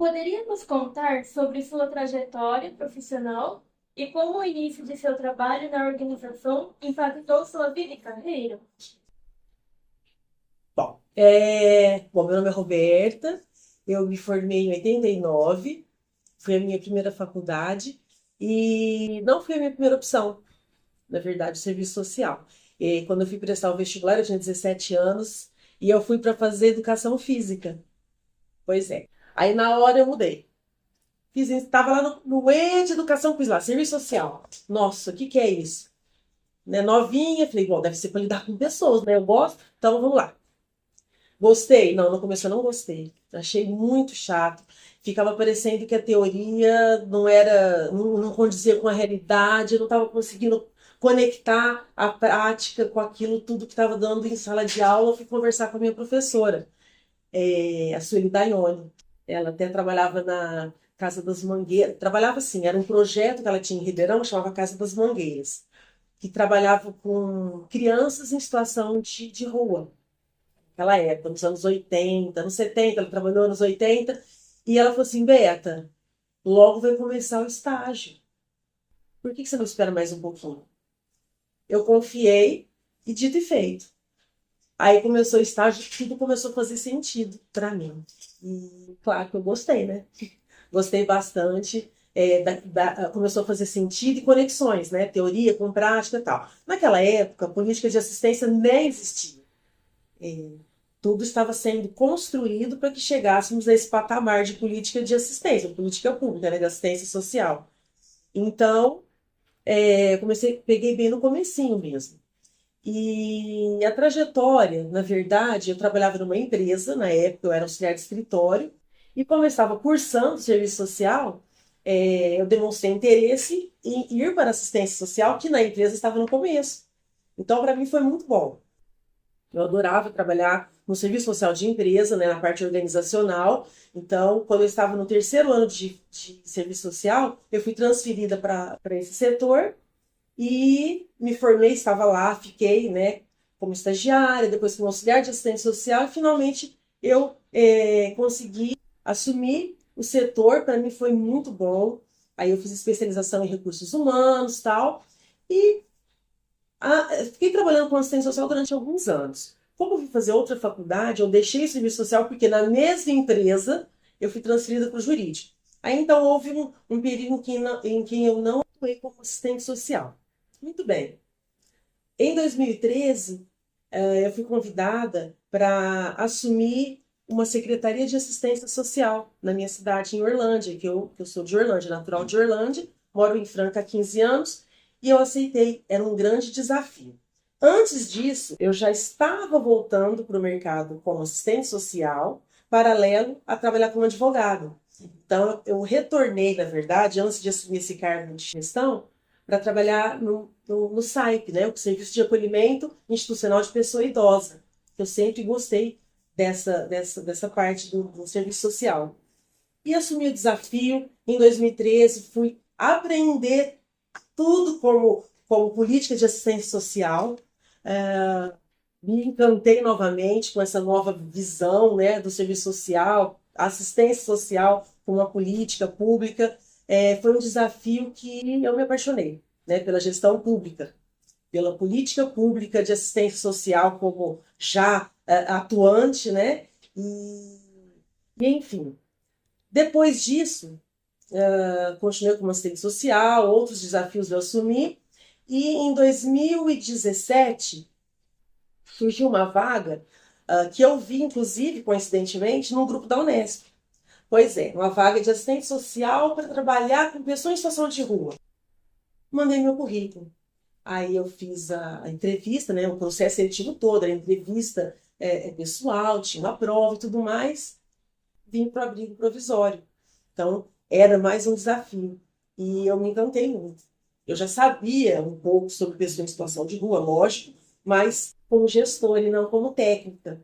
Poderia nos contar sobre sua trajetória profissional e como o início de seu trabalho na organização impactou sua vida e carreira? Bom, meu nome é Roberta, eu me formei em 89, foi a minha primeira faculdade e não foi a minha primeira opção, na verdade, o serviço social. E quando eu fui prestar o vestibular, eu tinha 17 anos e eu fui para fazer educação física. Pois é. Aí na hora eu mudei. Estava lá no E de educação, fiz lá, serviço social. Nossa, o que que é isso? Né, novinha, falei, bom, deve ser para lidar com pessoas, né? Eu gosto, então vamos lá. Gostei? Não, no começo eu não gostei. Achei muito chato. Ficava parecendo que a teoria não condizia com a realidade, eu não estava conseguindo conectar a prática com aquilo tudo que estava dando em sala de aula. Eu fui conversar com a minha professora, a Sueli Daione. Ela até trabalhava na Casa das Mangueiras. Trabalhava assim, era um projeto que ela tinha em Ribeirão, chamava Casa das Mangueiras, que trabalhava com crianças em situação de rua naquela época, nos anos 80, anos 70, ela trabalhou nos 80, e ela falou assim, Beta, logo vai começar o estágio. Por que você não espera mais um pouquinho? Eu confiei e dito e feito. Aí começou o estágio, tudo começou a fazer sentido para mim. E claro que eu gostei, né? Gostei bastante. Começou a fazer sentido e conexões, né? Teoria com prática e tal. Naquela época, a política de assistência nem existia. Tudo estava sendo construído para que chegássemos a esse patamar de política de assistência, política pública, né, de assistência social. Então, peguei bem no comecinho mesmo. E a trajetória, na verdade, eu trabalhava numa empresa, na época eu era auxiliar de escritório, e como eu estava cursando serviço social, eu demonstrei interesse em ir para a assistência social, que na empresa estava no começo. Então, para mim foi muito bom. Eu adorava trabalhar no serviço social de empresa, né, na parte organizacional. Então, quando eu estava no terceiro ano de serviço social, eu fui transferida para esse setor e me formei, estava lá, fiquei, né, como estagiária, depois como auxiliar de assistente social e finalmente eu consegui assumir o setor. Para mim foi muito bom. Aí eu fiz especialização em recursos humanos, tal, e fiquei trabalhando com assistente social durante alguns anos. Como eu fui fazer outra faculdade, eu deixei o serviço social porque na mesma empresa eu fui transferida para o jurídico. Aí então houve um período em que eu não atuei como assistente social. Muito bem. Em 2013, eu fui convidada para assumir uma secretaria de assistência social na minha cidade, em Orlândia, que eu sou de Orlândia, natural de Orlândia, moro em Franca há 15 anos, e eu aceitei, era um grande desafio. Antes disso, eu já estava voltando para o mercado como assistente social, paralelo a trabalhar como advogado. Então, eu retornei, na verdade, antes de assumir esse cargo de gestão, para trabalhar no SAIP, né, o Serviço de Acolhimento Institucional de Pessoa Idosa. Eu sempre gostei dessa parte do serviço social. E assumi o desafio. Em 2013, fui aprender tudo como política de assistência social. É, Me encantei novamente com essa nova visão, né, do serviço social, assistência social como uma política pública. Foi um desafio que eu me apaixonei, né, pela gestão pública, pela política pública de assistência social como já atuante, né? Enfim, depois disso, continuei como assistente social, outros desafios eu assumi, e em 2017 surgiu uma vaga que eu vi, inclusive, coincidentemente, num grupo da Unesp. Pois é, uma vaga de assistente social para trabalhar com pessoas em situação de rua. Mandei meu currículo. Aí eu fiz a entrevista, né, o processo seletivo todo, a entrevista pessoal, tinha uma prova e tudo mais. Vim para o abrigo provisório. Então, era mais um desafio. E eu me encantei muito. Eu já sabia um pouco sobre pessoas em situação de rua, lógico, mas como gestora e não como técnica.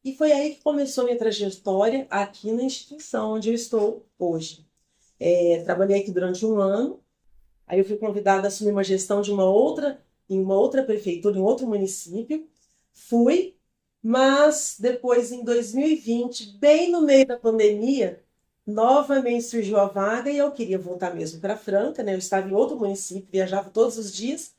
E foi aí que começou minha trajetória aqui na instituição onde eu estou hoje. Trabalhei aqui durante um ano. Aí eu fui convidada a assumir uma gestão em uma outra prefeitura, em outro município. Fui, mas depois, em 2020, bem no meio da pandemia, novamente surgiu a vaga e eu queria voltar mesmo para Franca, né? Eu estava em outro município, viajava todos os dias.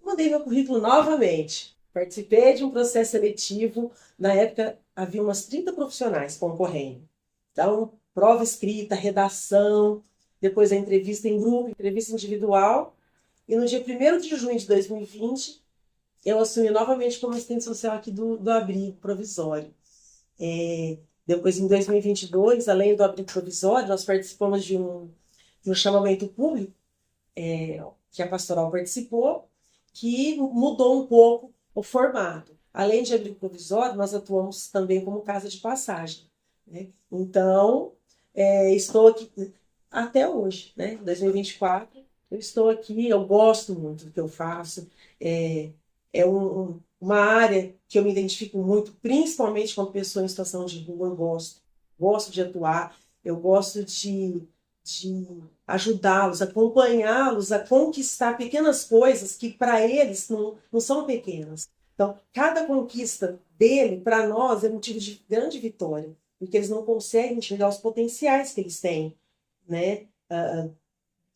Mandei meu currículo novamente. Participei de um processo seletivo. Na época, havia umas 30 profissionais concorrendo. Então, prova escrita, redação, depois a entrevista em grupo, entrevista individual. E no dia 1º de junho de 2020, eu assumi novamente como assistente social aqui do abrigo provisório. Depois, em 2022, além do abrigo provisório, nós participamos de um chamamento público, que a pastoral participou, que mudou um pouco o formato. Além de abrigo provisório, nós atuamos também como casa de passagem, né? Então, estou aqui até hoje, né? Em 2024, eu estou aqui, eu gosto muito do que eu faço. Uma área que eu me identifico muito, principalmente com pessoas em situação de rua, eu gosto de atuar, eu gosto de ajudá-los, acompanhá-los a conquistar pequenas coisas que para eles não são pequenas. Então, cada conquista dele, para nós, é motivo de grande vitória, porque eles não conseguem enxergar os potenciais que eles têm, né?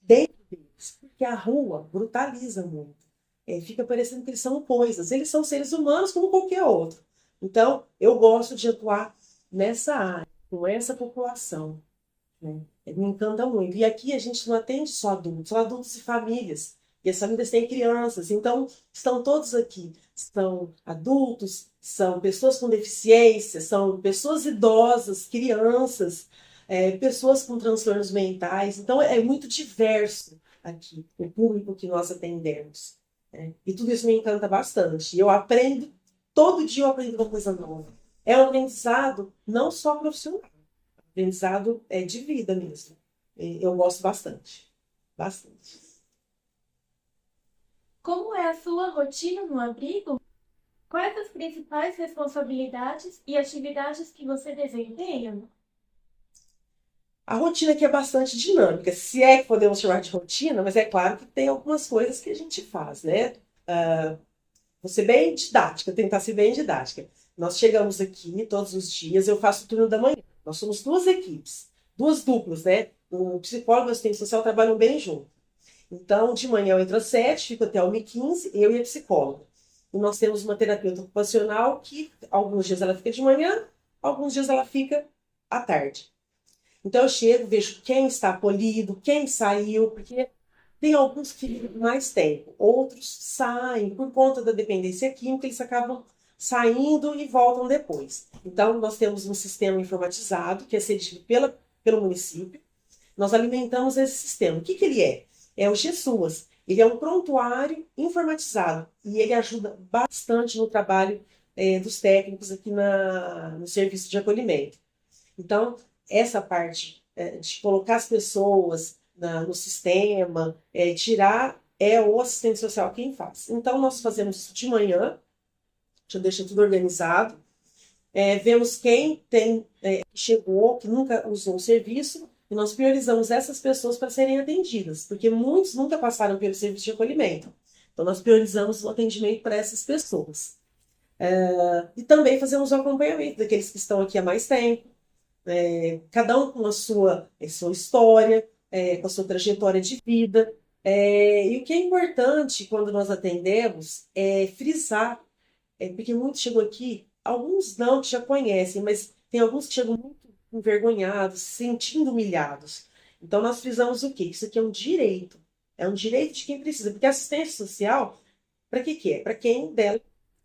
Dentro deles, porque a rua brutaliza muito. Fica parecendo que eles são coisas. Eles são seres humanos como qualquer outro. Então, eu gosto de atuar nessa área, com essa população, né? Me encanta muito. E aqui a gente não atende só adultos e famílias. E as famílias têm crianças, então estão todos aqui. São adultos, são pessoas com deficiência, são pessoas idosas, crianças, pessoas com transtornos mentais. Então é muito diverso aqui o público que nós atendemos, né? E tudo isso me encanta bastante. Eu aprendo, todo dia eu aprendo uma coisa nova. É um aprendizado não só profissional, aprendizado de vida mesmo. Eu gosto bastante. Bastante. Como é a sua rotina no abrigo? Quais as principais responsabilidades e atividades que você desempenha? A rotina aqui é bastante dinâmica, se é que podemos chamar de rotina, mas é claro que tem algumas coisas que a gente faz, né? Vou ser bem didática, tentar ser bem didática. Nós chegamos aqui todos os dias, eu faço o turno da manhã. Nós somos duas equipes, duas duplas, né? O psicólogo e o assistente social trabalham bem junto. Então, de manhã eu entro às 7, fico até 1h15, eu e a psicóloga. E nós temos uma terapeuta ocupacional que alguns dias ela fica de manhã, alguns dias ela fica à tarde. Então eu chego, vejo quem está polido, quem saiu, porque tem alguns que ficam mais tempo, outros saem por conta da dependência química, eles acabam saindo e voltam depois. Então nós temos um sistema informatizado que é cedido pelo município. Nós alimentamos esse sistema. O que ele é? É o GESUAS. Ele é um prontuário informatizado e ele ajuda bastante no trabalho dos técnicos aqui no serviço de acolhimento. Então, essa parte de colocar as pessoas no sistema, tirar, é o assistente social quem faz. Então, nós fazemos isso de manhã, já deixa tudo organizado, vemos quem chegou, que nunca usou o serviço, e nós priorizamos essas pessoas para serem atendidas, porque muitos nunca passaram pelo serviço de acolhimento. Então, nós priorizamos o atendimento para essas pessoas. E também fazemos o acompanhamento daqueles que estão aqui há mais tempo, cada um com a sua história, com a sua trajetória de vida. E o que é importante quando nós atendemos é frisar, porque muitos chegam aqui, alguns não, que já conhecem, mas tem alguns que chegam muito envergonhados, se sentindo humilhados. Então nós frisamos o quê? Isso aqui é um direito de quem precisa, porque a assistência social, para que é? Para quem dela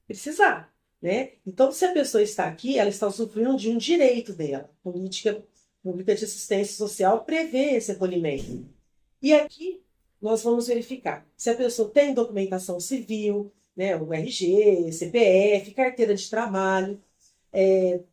precisar, né? Então, se a pessoa está aqui, ela está usufruindo de um direito dela. A política pública de assistência social prevê esse acolhimento. E aqui nós vamos verificar se a pessoa tem documentação civil, né, o RG, CPF, carteira de trabalho.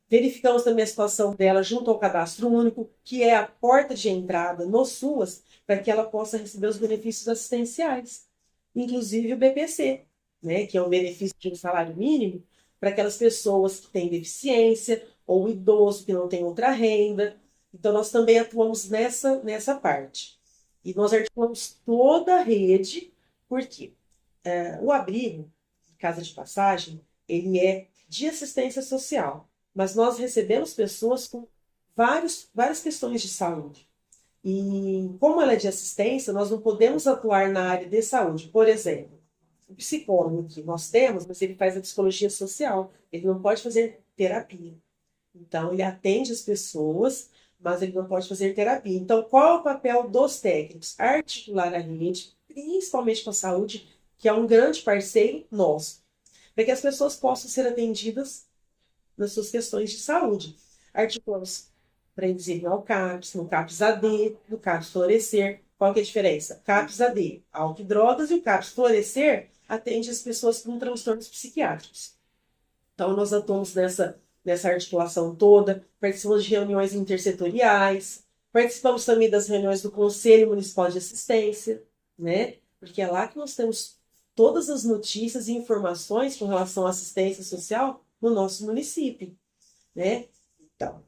Verificamos também a situação dela junto ao cadastro único, que é a porta de entrada no SUAS, para que ela possa receber os benefícios assistenciais, inclusive o BPC, né, que é um benefício de um salário mínimo para aquelas pessoas que têm deficiência ou idoso que não tem outra renda. Então, nós também atuamos nessa parte. E nós articulamos toda a rede, porque o abrigo, casa de passagem, ele é de assistência social, mas nós recebemos pessoas com várias questões de saúde. E como ela é de assistência, nós não podemos atuar na área de saúde. Por exemplo, o psicólogo que nós temos, mas ele faz a psicologia social, ele não pode fazer terapia. Então, ele atende as pessoas, mas ele não pode fazer terapia. Então, qual é o papel dos técnicos? Articular a rede, principalmente com a saúde, que é um grande parceiro nosso, para que as pessoas possam ser atendidas nas suas questões de saúde. Articulamos para eles irem ao CAPS, no CAPS AD, no CAPS Florescer. Qual que é a diferença? CAPS AD, álcool e drogas, e o CAPS Florescer atende as pessoas com transtornos psiquiátricos. Então, nós atuamos nessa articulação toda, participamos de reuniões intersetoriais, participamos também das reuniões do Conselho Municipal de Assistência, né? Porque é lá que nós temos todas as notícias e informações com relação à assistência social no nosso município, né? Então,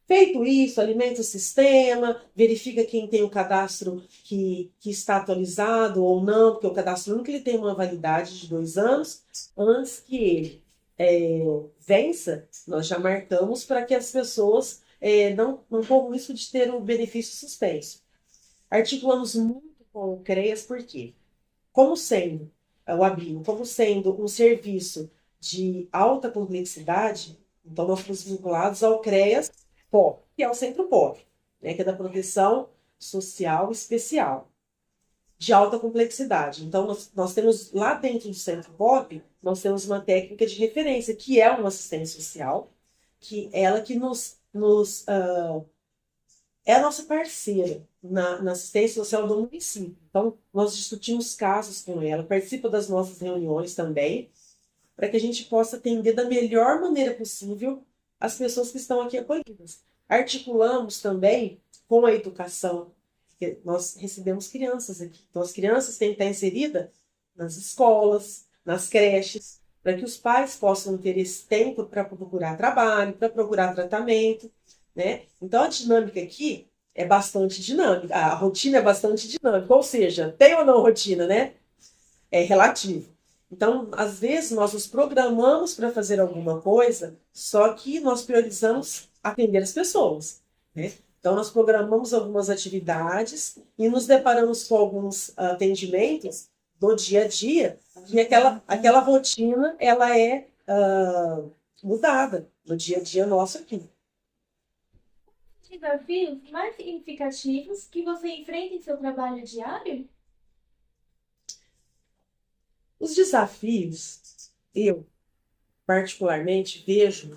feito isso, alimenta o sistema, verifica quem tem o cadastro que está atualizado ou não, porque o cadastro único ele tem uma validade de 2 anos. Antes que ele vença, nós já marcamos para que as pessoas não corram o risco de ter o benefício suspenso. Articulamos muito com o CREAS, por quê? Como sendo o abrigo, como sendo um serviço de alta complexidade, então nós fomos vinculados ao CREAS POP, que é o Centro POP, né, que é da Proteção Social Especial, de alta complexidade. Então, nós temos lá dentro do Centro POP, nós temos uma técnica de referência, que é uma assistência social, que ela que é a nossa parceira na assistência social do município. Então, nós discutimos casos com ela, participa das nossas reuniões também, para que a gente possa atender da melhor maneira possível as pessoas que estão aqui acolhidas. Articulamos também com a educação, porque nós recebemos crianças aqui. Então, as crianças têm que estar inseridas nas escolas, nas creches, para que os pais possam ter esse tempo para procurar trabalho, para procurar tratamento, né? Então, a dinâmica aqui é bastante dinâmica, a rotina é bastante dinâmica, ou seja, tem ou não rotina, né? É relativo. Então, às vezes, nós nos programamos para fazer alguma coisa, só que nós priorizamos atender as pessoas, né? Então, nós programamos algumas atividades e nos deparamos com alguns atendimentos do dia a dia, e aquela rotina, ela é mudada no dia a dia nosso aqui. Desafios mais significativos que você enfrenta em seu trabalho diário? Os desafios, eu particularmente vejo,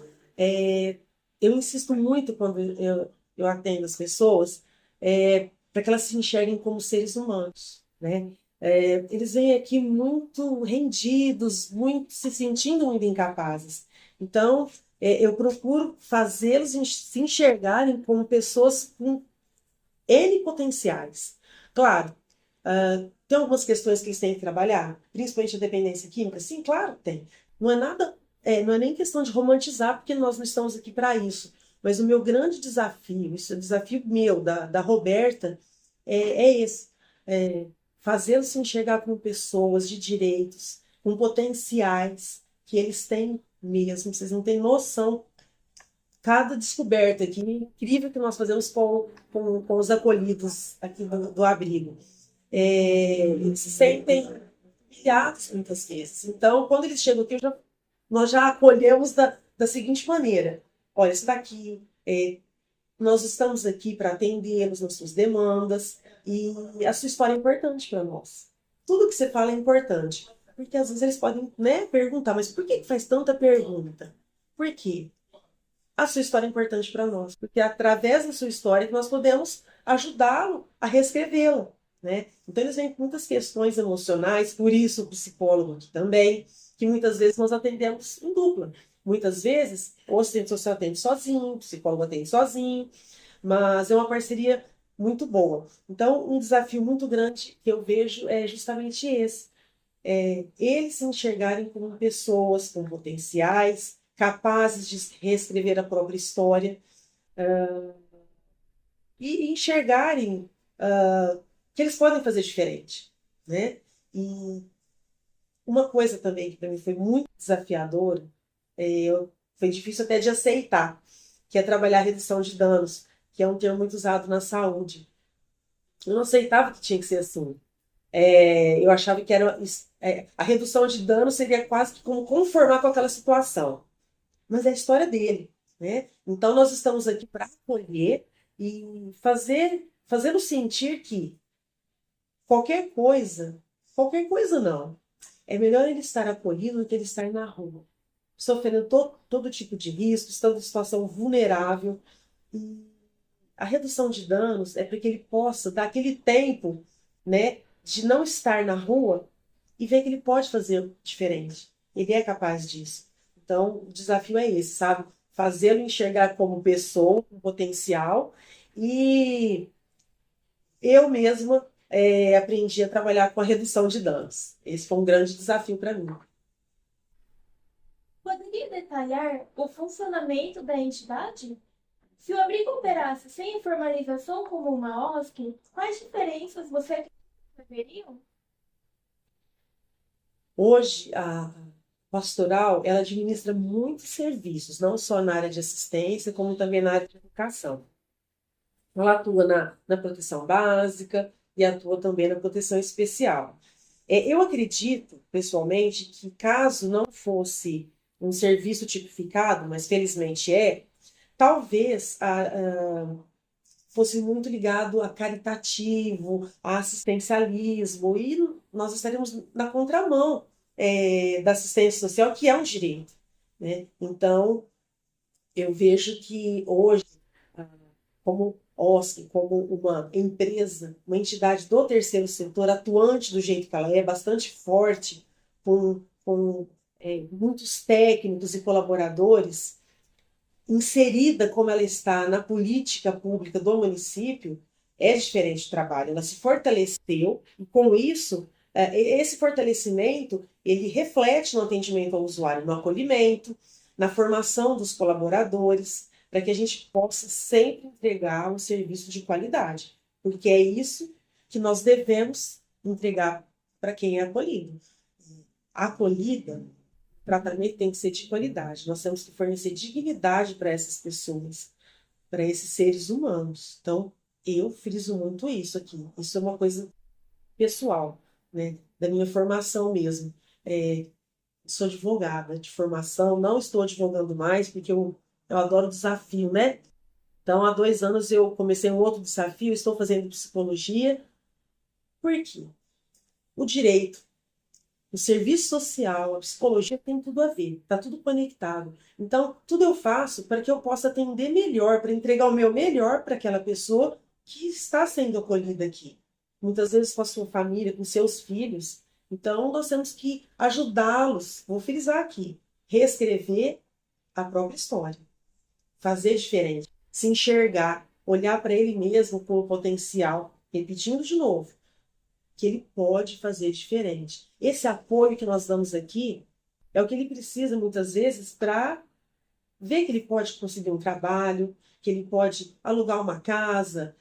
eu insisto muito quando eu atendo as pessoas, para que elas se enxerguem como seres humanos, né? Eles vêm aqui muito rendidos, muito se sentindo muito incapazes. Então, eu procuro fazê-los se enxergarem como pessoas com N potenciais. Claro, tem algumas questões que eles têm que trabalhar, principalmente a dependência química? Sim, claro, tem. Não é nada, não é nem questão de romantizar, porque nós não estamos aqui para isso. Mas o meu grande desafio, isso é um desafio meu, da Roberta, é esse. Fazê-los se enxergar como pessoas de direitos, com potenciais, que eles têm mesmo. Vocês não têm noção. Cada descoberta aqui incrível que nós fazemos com os acolhidos aqui do abrigo. Eles se sentem humilhados muitas vezes. Então, quando eles chegam aqui, nós já acolhemos da seguinte maneira: olha, está aqui, nós estamos aqui para atendê-los nas suas demandas, e a sua história é importante para nós. Tudo que você fala é importante. Porque às vezes eles podem, né, perguntar, mas por que faz tanta pergunta? Por quê? A sua história é importante para nós, porque é através da sua história que nós podemos ajudá-lo a reescrevê-la, né? Então eles vêm com muitas questões emocionais, por isso o psicólogo aqui também, que muitas vezes nós atendemos em dupla. Muitas vezes o assistente social atende sozinho, o psicólogo atende sozinho, mas é uma parceria muito boa. Então, um desafio muito grande que eu vejo é justamente esse. Eles se enxergarem como pessoas com potenciais, capazes de reescrever a própria história, e enxergarem que eles podem fazer diferente, né? E uma coisa também que para mim foi muito desafiadora, foi difícil até de aceitar, que é trabalhar a redução de danos, que é um termo muito usado na saúde. Eu não aceitava que tinha que ser assim. Eu achava que a redução de danos seria quase que como conformar com aquela situação. Mas é a história dele, né? Então nós estamos aqui para acolher e fazê-lo sentir que qualquer coisa não. É melhor ele estar acolhido do que ele estar na rua, sofrendo todo tipo de risco, estando em situação vulnerável. E a redução de danos é para que ele possa dar aquele tempo, né, de não estar na rua e ver que ele pode fazer diferente. Ele é capaz disso. Então, o desafio é esse, sabe? Fazê-lo enxergar como pessoa, com potencial. E eu mesma aprendi a trabalhar com a redução de danos. Esse foi um grande desafio para mim. Poderia detalhar o funcionamento da entidade? Se o abrigo operasse sem formalização como uma OSC, quais diferenças você acredita que haveriam? Hoje, a pastoral, ela administra muitos serviços, não só na área de assistência, como também na área de educação. Ela atua na proteção básica e atua também na proteção especial. Eu acredito, pessoalmente, que caso não fosse um serviço tipificado, mas felizmente talvez fosse muito ligado a caritativo, a assistencialismo, e nós estaríamos na contramão da assistência social, que é um direito, né? Então, eu vejo que hoje, ah, como OSC, como uma empresa, uma entidade do terceiro setor, atuante do jeito que ela é, bastante forte, com muitos técnicos e colaboradores, inserida como ela está na política pública do município, é diferente do trabalho. Ela se fortaleceu e, com isso, esse fortalecimento ele reflete no atendimento ao usuário, no acolhimento, na formação dos colaboradores, para que a gente possa sempre entregar um serviço de qualidade, porque é isso que nós devemos entregar para quem é acolhido. A acolhida, o tratamento tem que ser de qualidade. Nós temos que fornecer dignidade para essas pessoas, para esses seres humanos. Então, eu friso muito isso aqui. Isso é uma coisa pessoal, né? Da minha formação mesmo. Sou advogada de formação, não estou advogando mais, porque eu adoro desafio, né? Então, há 2 anos eu comecei um outro desafio, estou fazendo psicologia. Por quê? O direito, o serviço social, a psicologia tem tudo a ver, está tudo conectado. Então, tudo eu faço para que eu possa atender melhor, para entregar o meu melhor para aquela pessoa que está sendo acolhida aqui. Muitas vezes com a sua família, com seus filhos. Então, nós temos que ajudá-los, vou frisar aqui, reescrever a própria história, fazer diferente, se enxergar, olhar para ele mesmo com o potencial, repetindo de novo que ele pode fazer diferente. Esse apoio que nós damos aqui é o que ele precisa muitas vezes para ver que ele pode conseguir um trabalho, que ele pode alugar uma casa,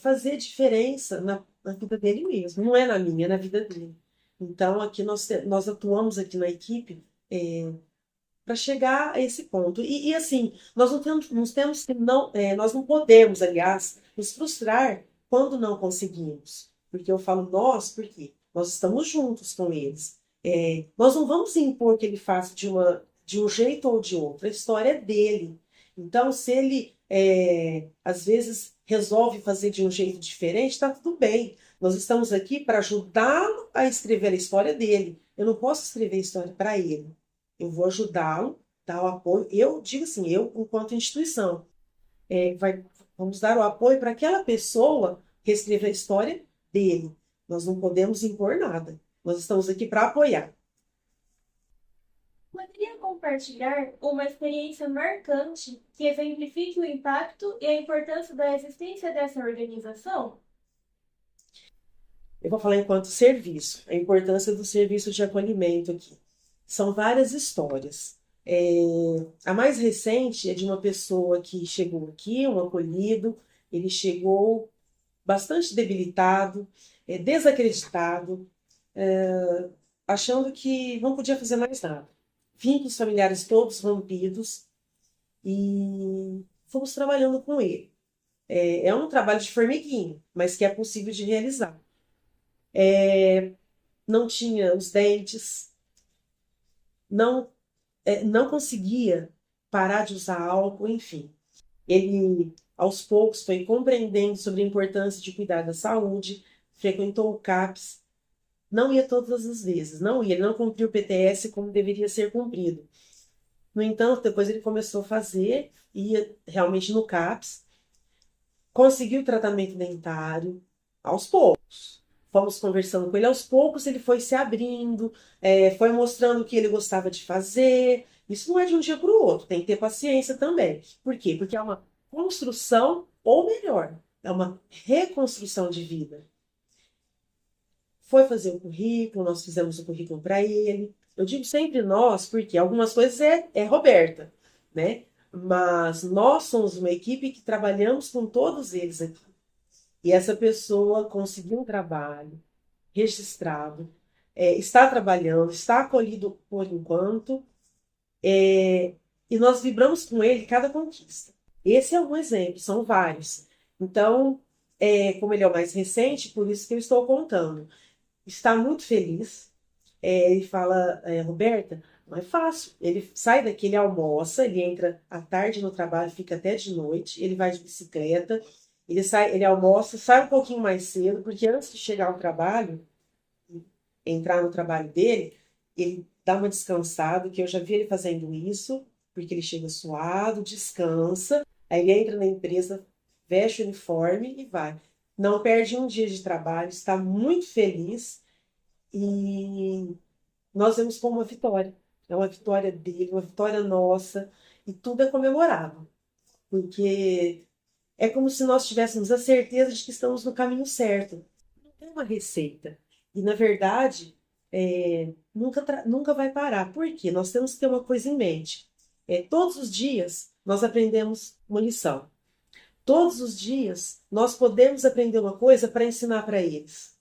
fazer diferença na vida dele mesmo. Não é na minha, é na vida dele. Então, aqui nós atuamos aqui na equipe para chegar a esse ponto. E assim, nós não podemos, aliás, nos frustrar quando não conseguimos. Porque eu falo nós, porque nós estamos juntos com eles. Nós não vamos impor que ele faça de um jeito ou de outro. A história é dele. Então, se ele, às vezes, resolve fazer de um jeito diferente, está tudo bem. Nós estamos aqui para ajudá-lo a escrever a história dele. Eu não posso escrever a história para ele. Eu vou ajudá-lo, dar o apoio. Eu digo assim, eu, enquanto instituição, vamos dar o apoio para aquela pessoa reescrever a história dele. Nós não podemos impor nada. Nós estamos aqui para apoiar. Poderia compartilhar uma experiência marcante que exemplifique o impacto e a importância da existência dessa organização? Eu vou falar enquanto serviço, a importância do serviço de acolhimento aqui. São várias histórias. A mais recente é de uma pessoa que chegou aqui, um acolhido, ele chegou bastante debilitado, desacreditado, achando que não podia fazer mais nada. Vínculos familiares todos rompidos, e fomos trabalhando com ele. É um trabalho de formiguinha, mas que é possível de realizar. Não tinha os dentes, não, não conseguia parar de usar álcool, enfim. Ele, aos poucos, foi compreendendo sobre a importância de cuidar da saúde, frequentou o CAPS, não ia todas as vezes, não ia, ele não cumpriu o PTS como deveria ser cumprido. No entanto, depois ele começou a fazer, ia realmente no CAPS, conseguiu o tratamento dentário, aos poucos. Fomos conversando com ele, aos poucos ele foi se abrindo, foi mostrando o que ele gostava de fazer. Isso não é de um dia para o outro, tem que ter paciência também. Por quê? Porque é uma construção, ou melhor, é uma reconstrução de vida. Foi fazer o currículo, nós fizemos o currículo para ele. Eu digo sempre nós, porque algumas coisas é Roberta, né? Mas nós somos uma equipe que trabalhamos com todos eles aqui. E essa pessoa conseguiu um trabalho registrado, está trabalhando, está acolhido por enquanto, e nós vibramos com ele cada conquista. Esse é um exemplo, são vários. Então, como ele é o mais recente, por isso que eu estou contando. Está muito feliz. Ele fala, Roberta, não é fácil. Ele sai daqui, ele almoça, ele entra à tarde no trabalho, fica até de noite, ele vai de bicicleta, ele sai, ele almoça, sai um pouquinho mais cedo, porque antes de chegar ao trabalho, entrar no trabalho dele, ele dá uma descansada, que eu já vi ele fazendo isso, porque ele chega suado, descansa, aí ele entra na empresa, veste o uniforme e vai. Não perde um dia de trabalho, está muito feliz e nós vemos como uma vitória. É uma vitória dele, uma vitória nossa, e tudo é comemorável, porque é como se nós tivéssemos a certeza de que estamos no caminho certo. Não tem uma receita. E, na verdade, nunca vai parar. Por quê? Nós temos que ter uma coisa em mente. Todos os dias nós aprendemos uma lição. Todos os dias nós podemos aprender uma coisa para ensinar para eles,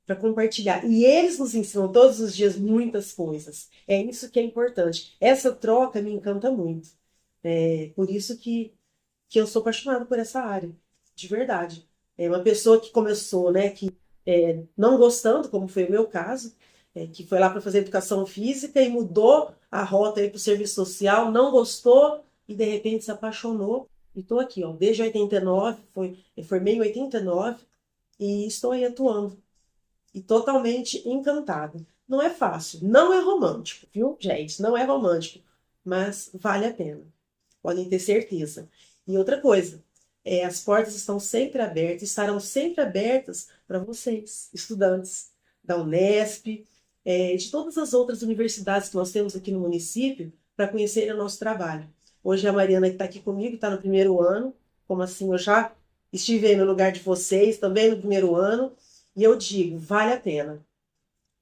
para compartilhar. E eles nos ensinam todos os dias muitas coisas. É isso que é importante. Essa troca me encanta muito. Por isso que eu sou apaixonada por essa área, de verdade. É uma pessoa que começou, né, que não gostando, como foi o meu caso, que foi lá para fazer educação física e mudou a rota para o serviço social, não gostou e de repente se apaixonou. E estou aqui, ó, desde 89, eu formei em 89 e estou aí atuando. E totalmente encantada. Não é fácil, não é romântico, viu, gente? Não é romântico, mas vale a pena. Podem ter certeza. E outra coisa, as portas estão sempre abertas, estarão sempre abertas para vocês, estudantes da Unesp, de todas as outras universidades que nós temos aqui no município, para conhecerem o nosso trabalho. Hoje a Mariana que está aqui comigo, está no primeiro ano, como assim eu já estive aí no lugar de vocês, também no primeiro ano, e eu digo, vale a pena.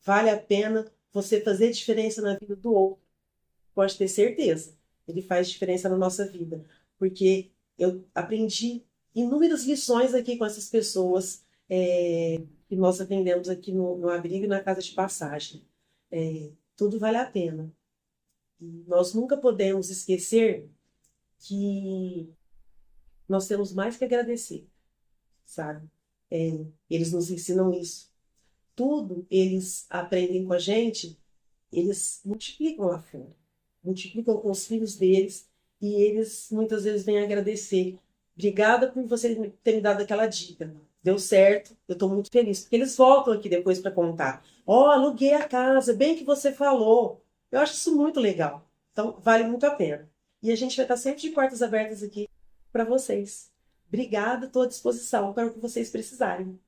Vale a pena você fazer diferença na vida do outro. Pode ter certeza. Ele faz diferença na nossa vida. Porque eu aprendi inúmeras lições aqui com essas pessoas que nós atendemos aqui no abrigo e na casa de passagem. Tudo vale a pena. E nós nunca podemos esquecer que nós temos mais que agradecer, sabe? Eles nos ensinam isso. Tudo eles aprendem com a gente, eles multiplicam lá fora. Multiplicam com os filhos deles e eles muitas vezes vêm agradecer. Obrigada por você ter me dado aquela dica. Deu certo, eu estou muito feliz. Porque eles voltam aqui depois para contar. Aluguei a casa, bem que você falou. Eu acho isso muito legal. Então, vale muito a pena. E a gente vai estar sempre de portas abertas aqui para vocês. Obrigada, estou à disposição para o que vocês precisarem.